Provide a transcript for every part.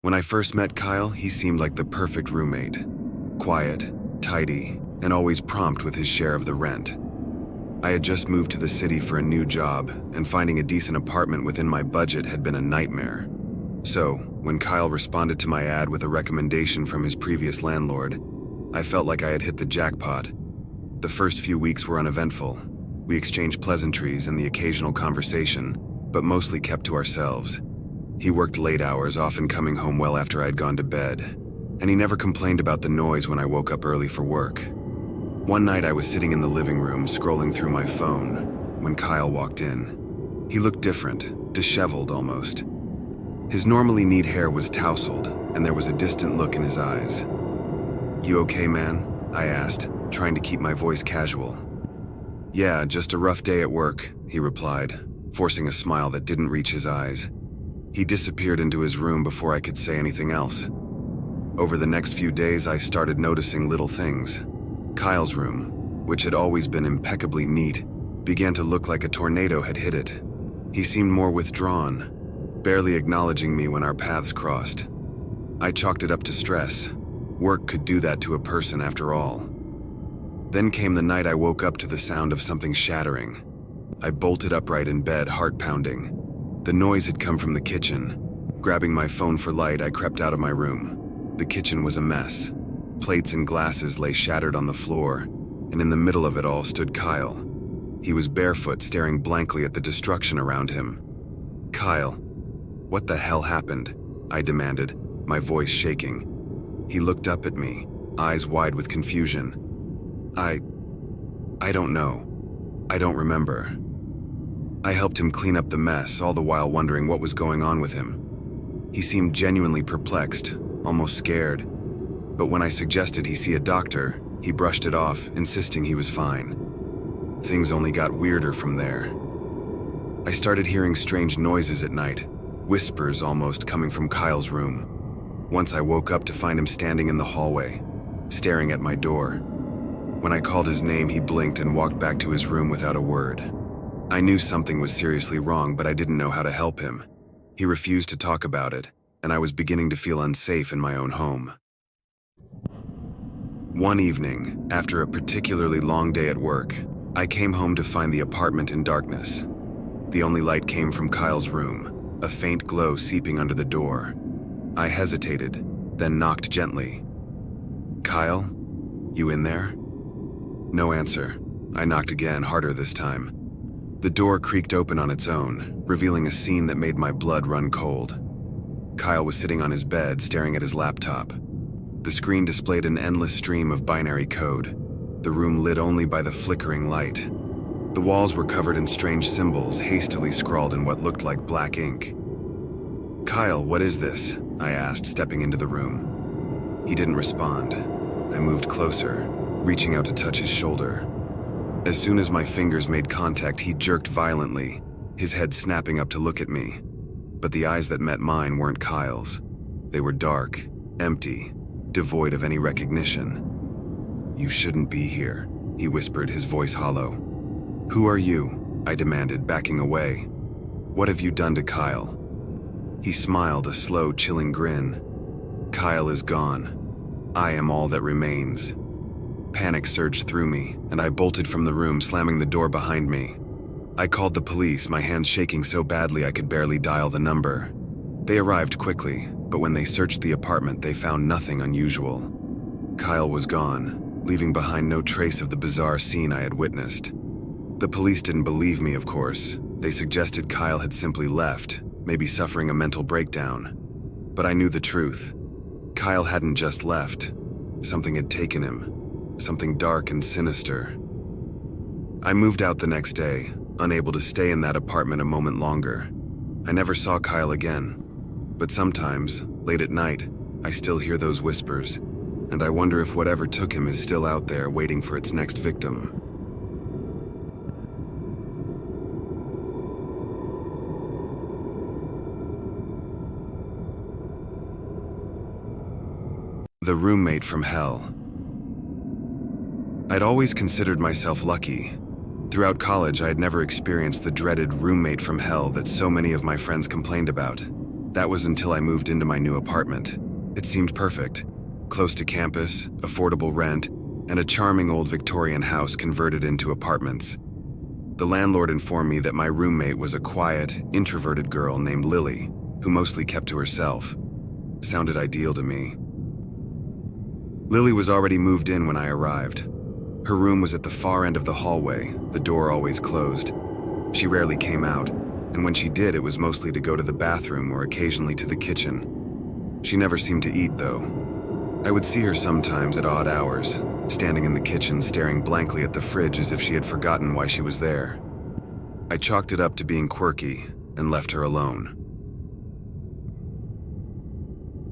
When I first met Kyle, he seemed like the perfect roommate. Quiet, tidy, and always prompt with his share of the rent. I had just moved to the city for a new job, and finding a decent apartment within my budget had been a nightmare. So, when Kyle responded to my ad with a recommendation from his previous landlord, I felt like I had hit the jackpot. The first few weeks were uneventful. We exchanged pleasantries and the occasional conversation, but mostly kept to ourselves. He worked late hours, often coming home well after I had gone to bed, and he never complained about the noise when I woke up early for work. One night I was sitting in the living room, scrolling through my phone, when Kyle walked in. He looked different, disheveled almost. His normally neat hair was tousled, and there was a distant look in his eyes. "You okay, man?" I asked, trying to keep my voice casual. "Yeah, just a rough day at work," he replied, forcing a smile that didn't reach his eyes. He disappeared into his room before I could say anything else. Over the next few days, I started noticing little things. Kyle's room, which had always been impeccably neat, began to look like a tornado had hit it. He seemed more withdrawn, barely acknowledging me when our paths crossed. I chalked it up to stress. Work could do that to a person after all. Then came the night I woke up to the sound of something shattering. I bolted upright in bed, heart pounding. The noise had come from the kitchen. Grabbing my phone for light, I crept out of my room. The kitchen was a mess. Plates and glasses lay shattered on the floor, and in the middle of it all stood Kyle. He was barefoot, staring blankly at the destruction around him. "Kyle, what the hell happened?" I demanded, my voice shaking. He looked up at me, eyes wide with confusion. I don't know. I don't remember." I helped him clean up the mess, all the while wondering what was going on with him. He seemed genuinely perplexed, almost scared. But when I suggested he see a doctor, he brushed it off, insisting he was fine. Things only got weirder from there. I started hearing strange noises at night, whispers almost coming from Kyle's room. Once I woke up to find him standing in the hallway, staring at my door. When I called his name, he blinked and walked back to his room without a word. I knew something was seriously wrong, but I didn't know how to help him. He refused to talk about it, and I was beginning to feel unsafe in my own home. One evening, after a particularly long day at work, I came home to find the apartment in darkness. The only light came from Kyle's room, a faint glow seeping under the door. I hesitated, then knocked gently. "Kyle, you in there?" No answer. I knocked again, harder this time. The door creaked open on its own, revealing a scene that made my blood run cold. Kyle was sitting on his bed, staring at his laptop. The screen displayed an endless stream of binary code, the room lit only by the flickering light. The walls were covered in strange symbols, hastily scrawled in what looked like black ink. "Kyle, what is this?" I asked, stepping into the room. He didn't respond. I moved closer, reaching out to touch his shoulder. As soon as my fingers made contact, he jerked violently, his head snapping up to look at me. But the eyes that met mine weren't Kyle's. They were dark, empty, devoid of any recognition. "You shouldn't be here," he whispered, his voice hollow. "Who are you?" I demanded, backing away. "What have you done to Kyle?" He smiled, a slow, chilling grin. "Kyle is gone. I am all that remains." Panic surged through me, and I bolted from the room, slamming the door behind me. I called the police, my hands shaking so badly I could barely dial the number. They arrived quickly, but when they searched the apartment, they found nothing unusual. Kyle was gone, leaving behind no trace of the bizarre scene I had witnessed. The police didn't believe me, of course. They suggested Kyle had simply left, maybe suffering a mental breakdown. But I knew the truth. Kyle hadn't just left. Something had taken him. Something dark and sinister. I moved out the next day, unable to stay in that apartment a moment longer. I never saw Kyle again. But sometimes, late at night, I still hear those whispers, and I wonder if whatever took him is still out there waiting for its next victim. The roommate from hell. I'd always considered myself lucky. Throughout college, I had never experienced the dreaded roommate from hell that so many of my friends complained about. That was until I moved into my new apartment. It seemed perfect. Close to campus, affordable rent, and a charming old Victorian house converted into apartments. The landlord informed me that my roommate was a quiet, introverted girl named Lily, who mostly kept to herself. Sounded ideal to me. Lily was already moved in when I arrived. Her room was at the far end of the hallway, the door always closed. She rarely came out, and when she did, it was mostly to go to the bathroom or occasionally to the kitchen. She never seemed to eat, though. I would see her sometimes at odd hours, standing in the kitchen staring blankly at the fridge as if she had forgotten why she was there. I chalked it up to being quirky and left her alone.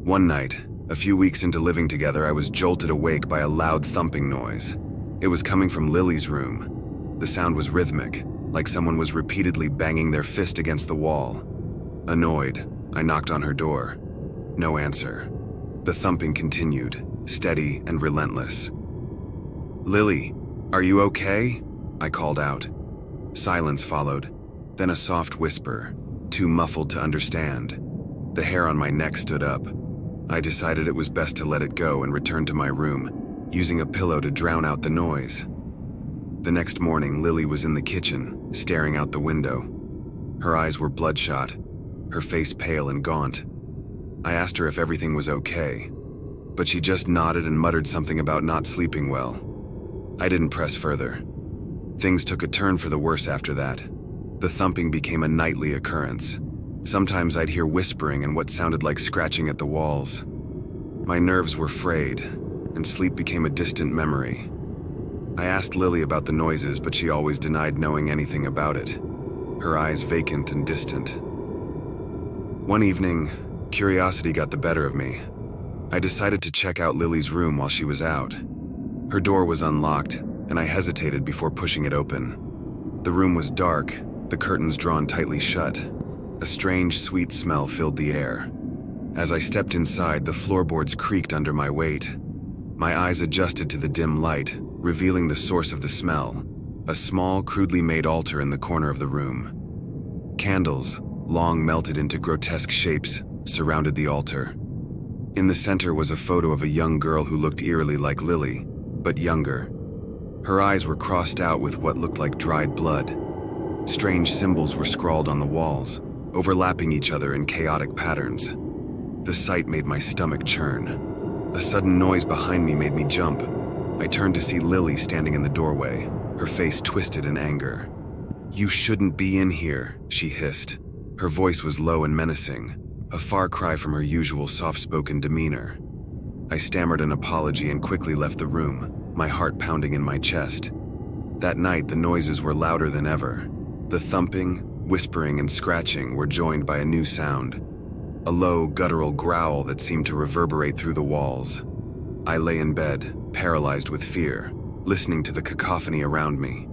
One night, a few weeks into living together, I was jolted awake by a loud thumping noise. It was coming from Lily's room. The sound was rhythmic, like someone was repeatedly banging their fist against the wall. Annoyed, I knocked on her door. No answer. The thumping continued, steady and relentless. "Lily, are you okay?" I called out. Silence followed, then a soft whisper, too muffled to understand. The hair on my neck stood up. I decided it was best to let it go and return to my room, using a pillow to drown out the noise. The next morning, Lily was in the kitchen, staring out the window. Her eyes were bloodshot, her face pale and gaunt. I asked her if everything was okay, but she just nodded and muttered something about not sleeping well. I didn't press further. Things took a turn for the worse after that. The thumping became a nightly occurrence. Sometimes I'd hear whispering and what sounded like scratching at the walls. My nerves were frayed, and sleep became a distant memory. I asked Lily about the noises, but she always denied knowing anything about it, her eyes vacant and distant. One evening, curiosity got the better of me. I decided to check out Lily's room while she was out. Her door was unlocked, and I hesitated before pushing it open. The room was dark, the curtains drawn tightly shut. A strange, sweet smell filled the air. As I stepped inside, the floorboards creaked under my weight. My eyes adjusted to the dim light, revealing the source of the smell, a small, crudely made altar in the corner of the room. Candles, long melted into grotesque shapes, surrounded the altar. In the center was a photo of a young girl who looked eerily like Lily, but younger. Her eyes were crossed out with what looked like dried blood. Strange symbols were scrawled on the walls, overlapping each other in chaotic patterns. The sight made my stomach churn. A sudden noise behind me made me jump. I turned to see Lily standing in the doorway, her face twisted in anger. "You shouldn't be in here," she hissed. Her voice was low and menacing, a far cry from her usual soft-spoken demeanor. I stammered an apology and quickly left the room, my heart pounding in my chest. That night, the noises were louder than ever. The thumping, whispering, and scratching were joined by a new sound, a low, guttural growl that seemed to reverberate through the walls. I lay in bed, paralyzed with fear, listening to the cacophony around me.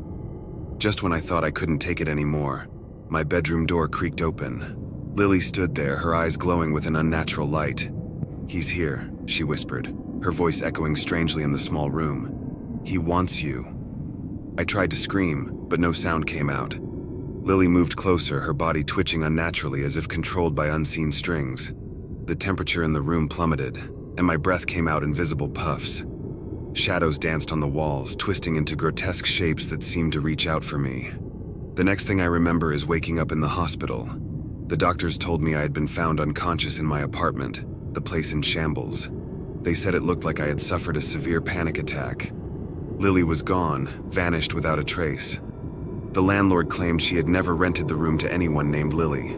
Just when I thought I couldn't take it anymore, my bedroom door creaked open. Lily stood there, her eyes glowing with an unnatural light. "He's here," she whispered, her voice echoing strangely in the small room. "He wants you." I tried to scream, but no sound came out. Lily moved closer, her body twitching unnaturally as if controlled by unseen strings. The temperature in the room plummeted, and my breath came out in visible puffs. Shadows danced on the walls, twisting into grotesque shapes that seemed to reach out for me. The next thing I remember is waking up in the hospital. The doctors told me I had been found unconscious in my apartment, the place in shambles. They said it looked like I had suffered a severe panic attack. Lily was gone, vanished without a trace. The landlord claimed she had never rented the room to anyone named Lily.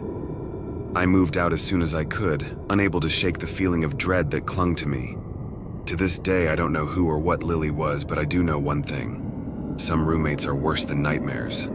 I moved out as soon as I could, unable to shake the feeling of dread that clung to me. To this day, I don't know who or what Lily was, but I do know one thing. Some roommates are worse than nightmares.